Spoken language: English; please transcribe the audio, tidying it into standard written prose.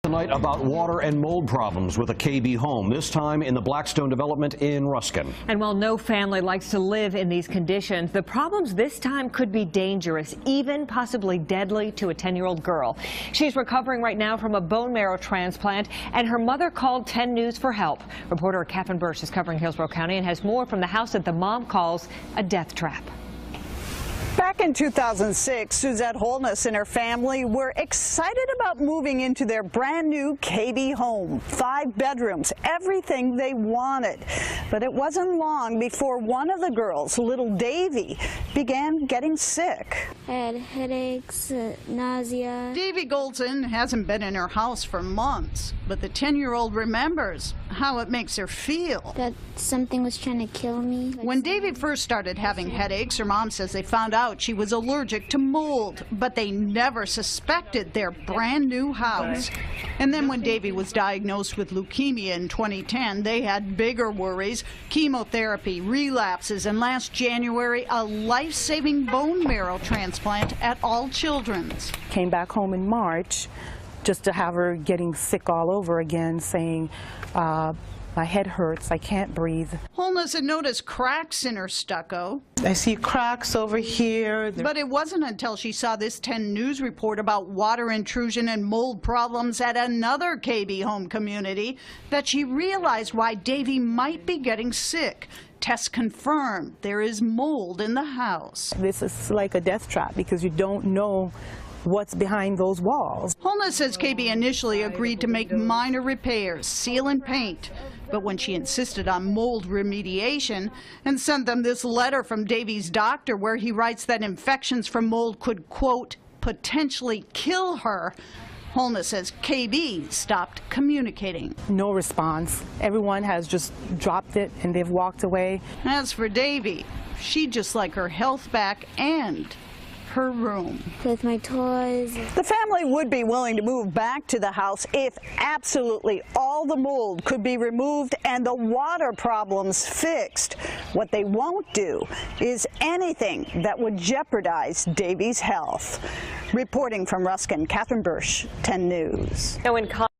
Tonight about water and mold problems with a KB home, this time in the Blackstone development in Ruskin. And while no family likes to live in these conditions, the problems this time could be dangerous, even possibly deadly to a 10-year-old girl. She's recovering right now from a bone marrow transplant, and her mother called 10 News for help. Reporter Catherine Bursch is covering Hillsborough County and has more from the house that the mom calls a death trap. Back in 2006, Suzette Holness and her family were excited about moving into their brand new KB home. 5 bedrooms, everything they wanted. But it wasn't long before one of the girls, little Davy, began getting sick. I had headaches, nausea. Davy Goldson hasn't been in her house for months, but the 10-year-old remembers how it makes her feel. That something was trying to kill me. When Davy first started having headaches, her mom says they found out she was allergic to mold, but they never suspected their brand new house. And then when Davy was diagnosed with leukemia in 2010, they had bigger worries: chemotherapy, relapses, and last January, a life-saving bone marrow transplant at All Children's. Came back home in March just to have her getting sick all over again, saying, my head hurts, I can't breathe. Holness had noticed cracks in her stucco. I see cracks over here. But it wasn't until she saw this 10 News report about water intrusion and mold problems at another KB home community that she realized why Davy might be getting sick. Tests confirmed there is mold in the house. This is like a death trap because you don't know what's behind those walls. Holness says KB initially agreed to make minor repairs, seal and paint. But when she insisted on mold remediation and sent them this letter from Davy's doctor where he writes that infections from mold could, quote, potentially kill her, Holness says KB stopped communicating. No response. Everyone has just dropped it and they've walked away. As for Davy, she'd just like her health back and her room. With my toys. The family would be willing to move back to the house if absolutely all the mold could be removed and the water problems fixed. What they won't do is anything that would jeopardize Davy's health. Reporting from Ruskin, Catherine Bursch, 10 News. Now, in